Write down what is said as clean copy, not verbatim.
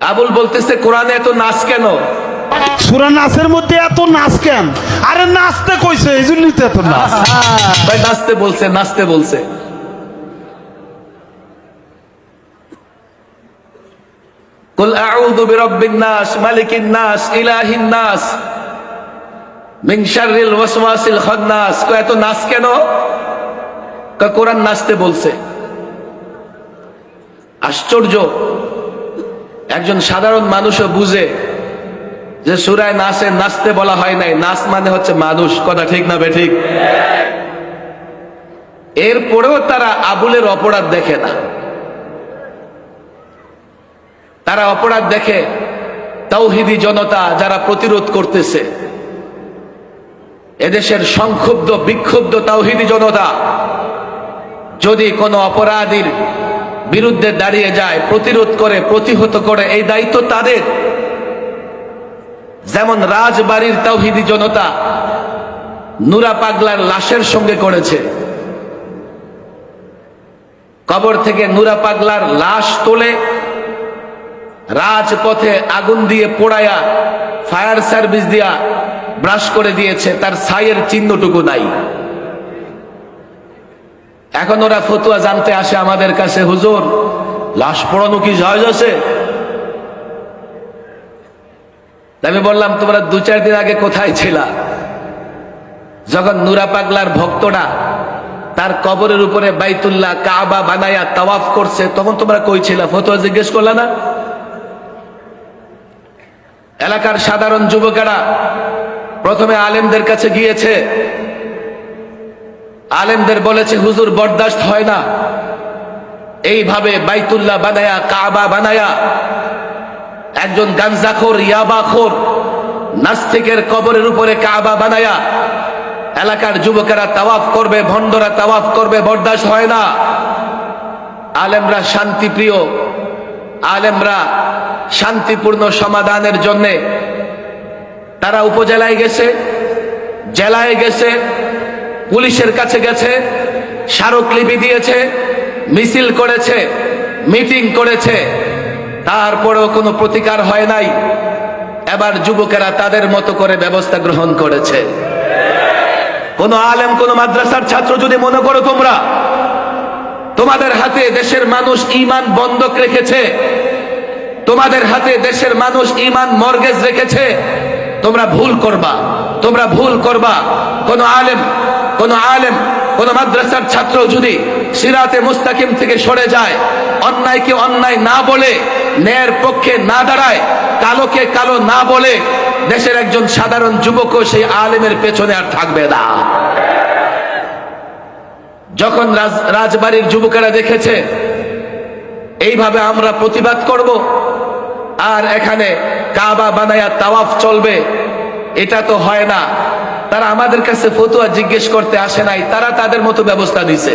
আবুল বলতেছে কোরআনে এত নাচ কেন? সূরা নাসের মধ্যে এত নাচ কেন? আরে নাচতে কইছে, এই জন্যই তো এত নাচ। ভাই নাচতে বলছে, নাচতে বলছে। কুল আউযু বিরাব্বিন নাস, মালিকিন নাস, ইলাহিন নাস, মিন শাররিল ওয়াসওয়াসিল খান্নাস। এত নাচ কেন? কোরআন নাচতে বলছে। আশ্চর্য, একজন সাধারণ মানুষও বুঝে যে সূরায় নাসে নাচতে বলা হয় নাই, নাচ মানে হচ্ছে মানুষ। কথা ঠিক না বেঠিক? এরপরেও তারা আবুলের অপরাধ দেখে না। তারা অপরাধ দেখে তাওহীদি জনতা যারা প্রতিরোধ করতেছে, এদেশের সংক্ষুব্ধ বিক্ষুব্ধ তাওহীদি জনতা যদি কোনো অপরাধীর বিরুদ্ধে দাঁড়িয়ে যায়, প্রতিরোধ করে, প্রতিহত করে, এই দায়িত্ব তাদের। যেমন রাজবাড়ির তাওহীদি জনতা নুরা পাগলার লাশের সঙ্গে করেছে। কবর থেকে নুরা পাগলার লাশ তোলে, রাজপথে আগুন দিয়ে পোড়ায়া, ফায়ার সার্ভিস দিয়া ব্রাশ করে দিয়েছে, তার ছাইয়ের চিহ্নটুকু নাই। এখন ওরা ফতুয়া জানতে আসে আমাদের কাছে, হুজুর লাশ পোড়ানো কি জায়েজ আছে? আমি বললাম তোমরা 2-4 দিন আগে কোথায় ছিলা? যখন নুরা পাগলার ভক্তরা তার কবরের উপরে বাইতুল্লাহ কাবা বানায়া তাওয়াফ করছে, তখন তোমরা কই ছিলা? ফতোয়া জিজ্ঞেস করলা না? এলাকার সাধারণ যুবকেরা প্রথমে আলেমদের কাছে গিয়েছে, আলেমদের বলেছে হুজুর বরদাস্ত হয় না এইভাবে বাইতুল্লাহ বানায়া কাবা বানায়া একজন গাঞ্জাখোর, ইয়াবাখোর, নাস্তিকের কবরের উপরে কাবা বানায়া এলাকার যুবকেরা তাওয়াফ করবে, ভণ্ডরা তাওয়াফ করবে, বরদাস্ত হয় না। আলেমরা শান্তিপ্রিয়, আলেমরা শান্তিপূর্ণ সমাধানের জন্য তারা উপজেলায় গেছে, জেলায় গেছে, পুলিশের কাছে গেছে, স্মারকলিপি দিয়েছে, মিছিল করেছে, মিটিং করেছে, তারপরেও কোনো প্রতিকার হয় নাই। এবার যুবকেরা তাদের মতো করে ব্যবস্থা গ্রহণ করেছে। কোন আলেম, কোন মাদ্রাসার ছাত্র যদি মনে করো তোমরা তোমাদের হাতে দেশের মানুষ ঈমান বন্ধক রেখেছে, তোমাদের হাতে দেশের মানুষ ঈমান মর্গেজ রেখেছে, তোমরা ভুল করবা, তোমরা ভুল করবা। কোন আলেম, কোন মাদ্রাসার ছাত্র যদি সিরাতে মুস্তাকিম থেকে সরে যায়, অন্যায়কে অন্যায় না বলে, ন্যায়ের পক্ষে না দাঁড়ায়, কালোকে কালো না বলে, দেশের একজন সাধারণ যুবকও সেই আলেমের পেছনে আর থাকবে না। যখন রাজবাড়ির যুবকেরা দেখেছে এইভাবে আমরা প্রতিবাদ করব আর এখানে কাবা বানায়া তাওয়াফ চলবে, এটা তো হয় না, তারা আমাদের কাছে ফতোয়া জিজ্ঞেস করতে আসে নাই, তারা তাদের মতো ব্যবস্থা নিছে।